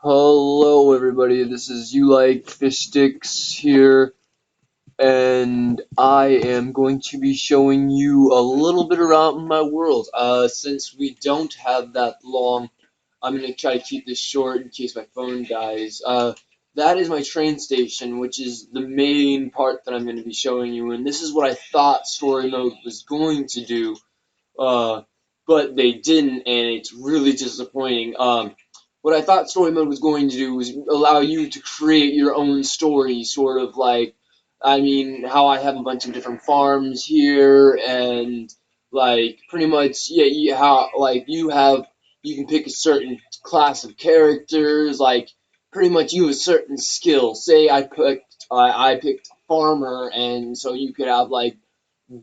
Hello everybody, this is You Like Fish Sticks here, and I am going to be showing you a little bit around my world. Since we don't have that long, I'm going to try to keep this short in case my phone dies. That is my train station, which is the main part that I'm going to be showing you, and this is what I thought story mode was going to do. Uh, but they didn't, and it's really disappointing. What I thought story mode was going to do was allow you to create your own story, sort of like, I mean, how I have a bunch of different farms here, and like pretty much, yeah, how like you can pick a certain class of characters, like pretty much you have a certain skill. Say I picked farmer, and so you could have like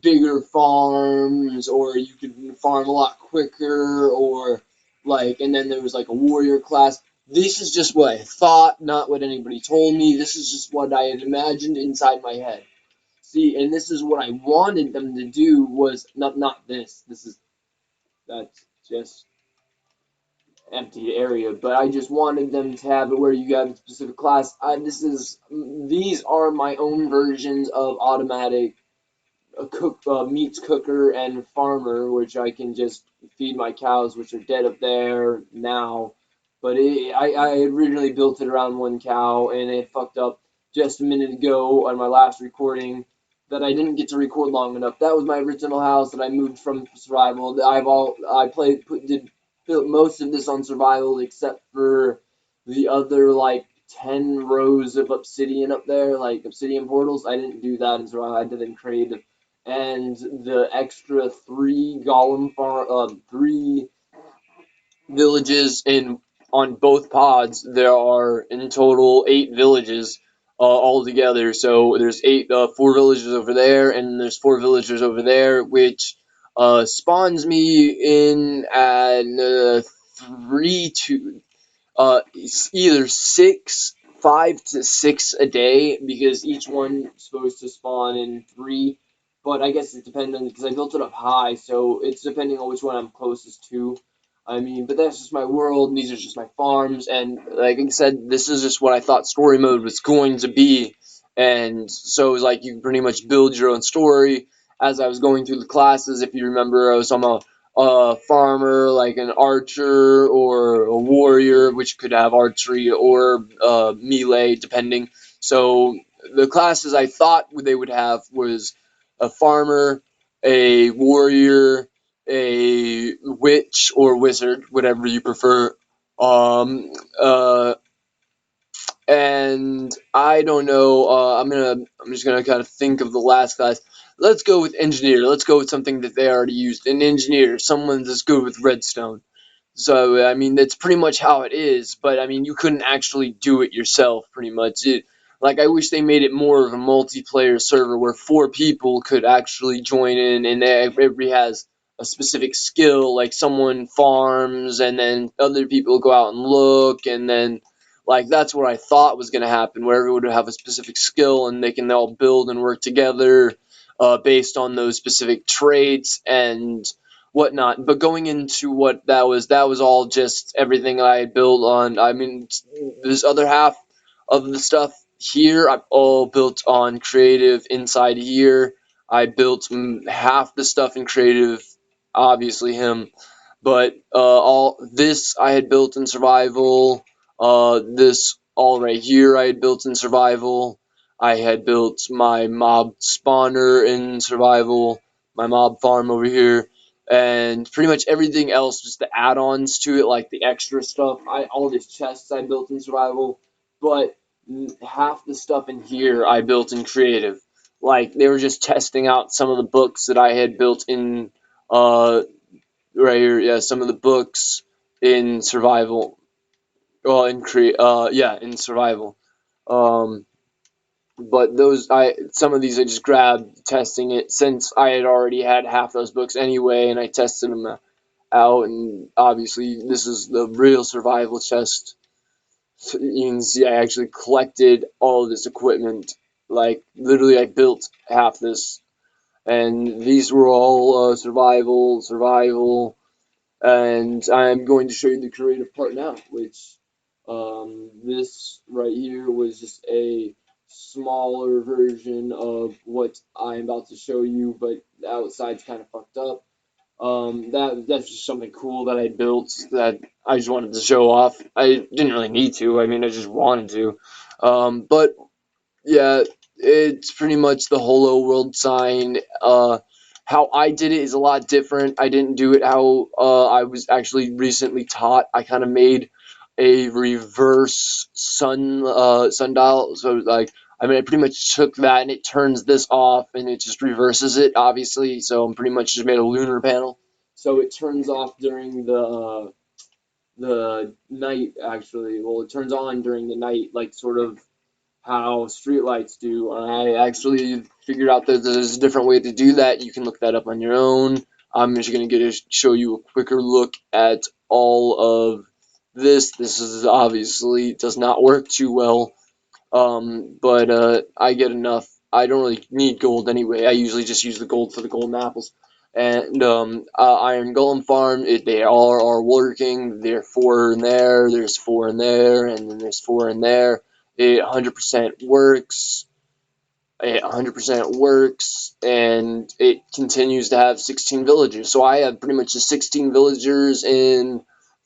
bigger farms, or you could farm a lot quicker, or like, and then there was like a warrior class. This is just what I thought, not what anybody told me. This is just what I had imagined inside my head. See, and this is what I wanted them to do was not this. That's just empty area, but I just wanted them to have it where you have a specific class. These are my own versions of automatic meats cooker and farmer, which I can just feed my cows, which are dead up there now. But I originally built it around one cow, and it fucked up just a minute ago on my last recording that I didn't get to record long enough. That was my original house that I moved from survival. Did built most of this on survival except for the other like 10 rows of obsidian up there, like obsidian portals. I didn't do that in survival. I did it in creative, and the extra three villages in on both pods. There are in total 8 villages all together. So there's four villages over there, and there's 4 villagers over there, which spawns me in at 3 to either 5 to 6 a day, because each one is supposed to spawn in 3. But I guess it depends on, because I built it up high, so it's depending on which one I'm closest to. I mean, but that's just my world, and these are just my farms, and like I said, this is just what I thought story mode was going to be. And so it was like you can pretty much build your own story. As I was going through the classes, if you remember, I was talking about a farmer, like an archer or a warrior, which could have archery or melee, depending. So the classes I thought they would have was a farmer, a warrior, a witch or wizard, whatever you prefer. Um, uh, and I don't know. I'm just gonna kind of think of the last class. Let's go with engineer. Let's go with something that they already used. An engineer, someone that's good with redstone. So I mean, that's pretty much how it is. But I mean, you couldn't actually do it yourself. Pretty much it. Like I wish they made it more of a multiplayer server where 4 people could actually join in, and everybody has a specific skill. Like someone farms, and then other people go out and look, and then like that's what I thought was going to happen, where everyone would have a specific skill and they can all build and work together based on those specific traits and whatnot. But going into what that was all just everything I had built on. I mean, this other half of the stuff here, I've all built on creative inside here. I built half the stuff in creative, obviously him, but all this I had built in survival. This all right here I had built in survival. I had built my mob spawner in survival, my mob farm over here, and pretty much everything else, just the add-ons to it, like the extra stuff. All these chests I built in survival, but half the stuff in here I built in creative. Like they were just testing out some of the books that I had built in uh right here, yeah, some of the books in survival. Well, in survival. Um, but some of these I just grabbed testing it since I had already had half those books anyway, and I tested them out. And obviously, this is the real survival chest. So you can see I actually collected all of this equipment. Like literally, I built half this, and these were all survival. and I'm going to show you the creative part now, which this right here was just a smaller version of what I'm about to show you, but the outside's kind of fucked up. That's just something cool that I built that I just wanted to show off. I didn't really need to. I mean, I just wanted to. But yeah, it's pretty much the Hello World sign. How I did it is a lot different. I didn't do it how I was actually recently taught. I kind of made a reverse sundial. So like, I mean, I pretty much took that and it turns this off and it just reverses it, obviously. So I'm pretty much just made a lunar panel. So it turns off during the night, actually. Well, it turns on during the night, like sort of how streetlights do. I actually figured out that there's a different way to do that. You can look that up on your own. I'm just going to show you a quicker look at all of this. This is obviously does not work too well, but I get enough. I don't really need gold anyway. I usually just use the gold for the golden apples. And Iron Golem Farm, they all are working. There are 4 in there, there's 4 in there, and then there's 4 in there. It 100% works. It 100% works, and it continues to have 16 villagers. So I have pretty much just 16 villagers in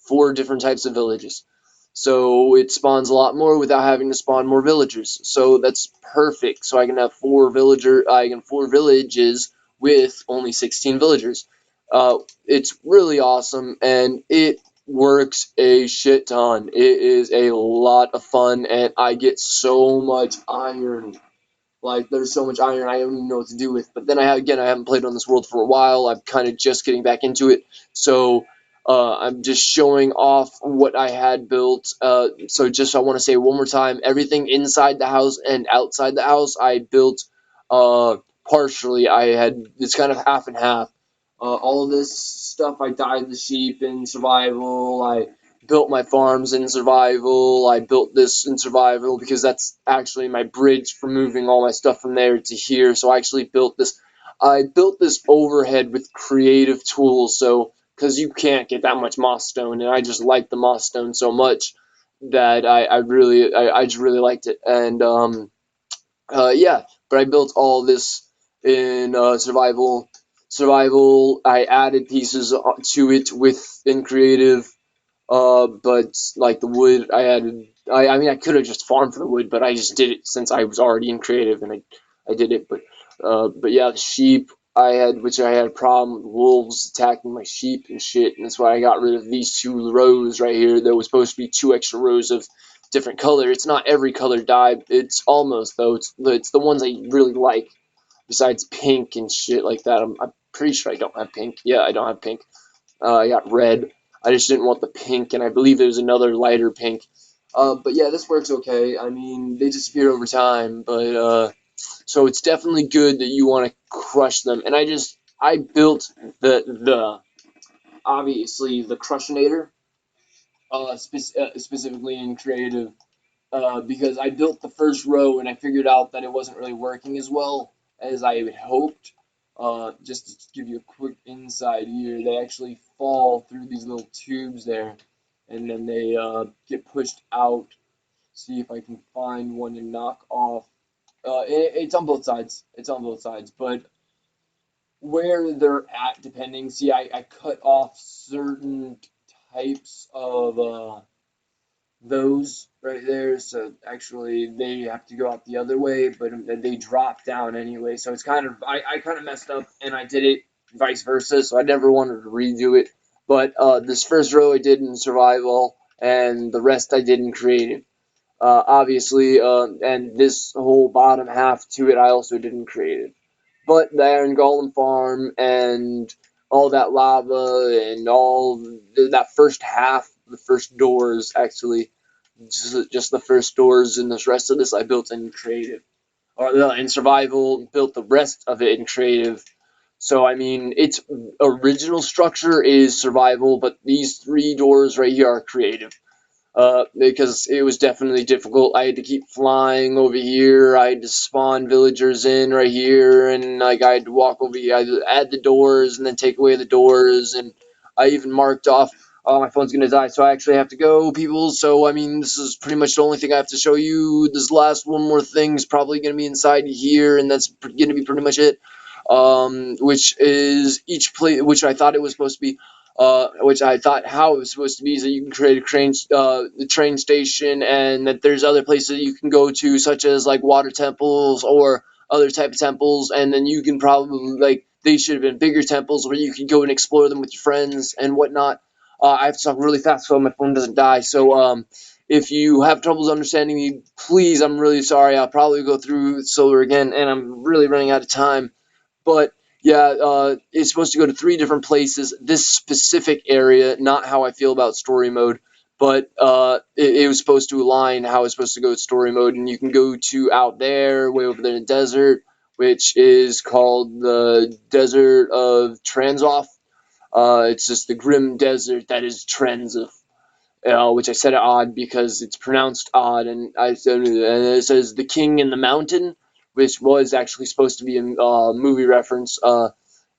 4 different types of villages. So it spawns a lot more without having to spawn more villagers. So that's perfect. So I can have 4 villages with only 16 villagers. It's really awesome, and it works a shit ton. It is a lot of fun, and I get so much iron. Like, there's so much iron, I don't even know what to do with. But then I haven't played on this world for a while. I'm kind of just getting back into it. So I'm just showing off what I had built. I want to say one more time, everything inside the house and outside the house, I built partially. It's kind of half and half. All of this stuff, I dyed the sheep in survival. I built my farms in survival. I built this in survival because that's actually my bridge for moving all my stuff from there to here. So I actually built this. I built this overhead with creative tools. So because you can't get that much moss stone, and I just like the moss stone so much that I just really liked it. And yeah, but I built all this in survival. Survival. I added pieces to it in creative. But like the wood, I mean, I could have just farmed for the wood, but I just did it since I was already in creative, and I did it. But yeah, the sheep I had a problem with wolves attacking my sheep and shit, and that's why I got rid of these 2 rows right here. There was supposed to be 2 extra rows of different color. It's not every color dye. It's almost though. It's the ones I really like. Besides pink and shit like that, I'm pretty sure I don't have pink. Yeah, I don't have pink. I got red. I just didn't want the pink, and I believe there was another lighter pink. But yeah, this works okay. I mean, they disappear over time, but so it's definitely good that you want to crush them. And I built the obviously the Crushinator, specifically in creative, because I built the first row and I figured out that it wasn't really working as well as I had hoped. Just to give you a quick insight here, they actually fall through these little tubes there, and then they get pushed out. See if I can find one to knock off. It's on both sides. It's on both sides, but where they're at, depending. See, I cut off certain types of those right there, so actually they have to go out the other way, but they drop down anyway, so it's kind of I kind of messed up and I did it vice versa, so I never wanted to redo it. But this first row I did in survival and the rest I did in creative, obviously, and this whole bottom half to it I also did in creative. But the Iron Golem farm and all that lava and all that first half, the first doors actually, just the first doors, and this rest of this I built in creative, or in survival. Built the rest of it in creative. So I mean, its original structure is survival, but these 3 doors right here are creative. Because it was definitely difficult. I had to keep flying over here. I had to spawn villagers in right here, and like I had to walk over here. I had to add the doors and then take away the doors, and I even marked off, oh, my phone's gonna die, so I actually have to go, people. So, I mean, this is pretty much the only thing I have to show you. This last one more thing is probably gonna be inside here, and that's gonna be pretty much it. Which is each place, which I thought it was supposed to be, which I thought how it was supposed to be, is that you can create the train station, and that there's other places that you can go to, such as like water temples or other type of temples, and then you can probably like they should have been bigger temples where you can go and explore them with your friends and whatnot. I have to talk really fast so my phone doesn't die. So if you have troubles understanding me, please, I'm really sorry. I'll probably go through solar again, and I'm really running out of time. But yeah, it's supposed to go to 3 different places. This specific area, not how I feel about story mode, but it was supposed to align how it's supposed to go with story mode. And you can go to out there, way over there in the desert, which is called the Desert of Transoff. It's just the grim desert that is Transoff, which I said it odd because it's pronounced odd, and it says the King in the Mountain, which was actually supposed to be a movie reference.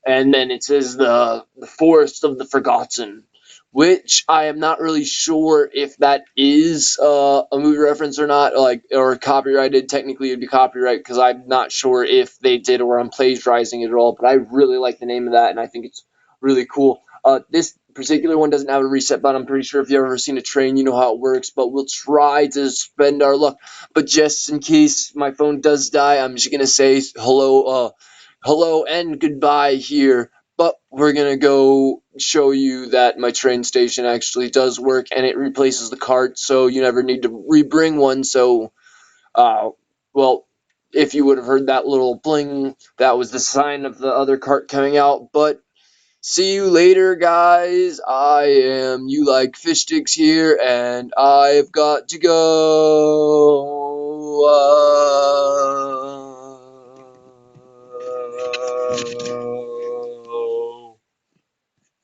And then it says the Forest of the Forgotten, which I am not really sure if that is a movie reference or not, like or copyrighted. Technically, it'd be copyright because I'm not sure if they did or I'm plagiarizing it at all. But I really like the name of that, and I think it's really cool. This particular one doesn't have a reset button. I'm pretty sure if you've ever seen a train, you know how it works. But we'll try to spend our luck. But just in case my phone does die, I'm just gonna say hello. Hello and goodbye here, but we're gonna go show you that my train station actually does work and it replaces the cart, so you never need to rebring one. So, uh, well, if you would have heard that little bling, that was the sign of the other cart coming out. But see you later, guys. I am You Like Fish Sticks here, and I've got to go.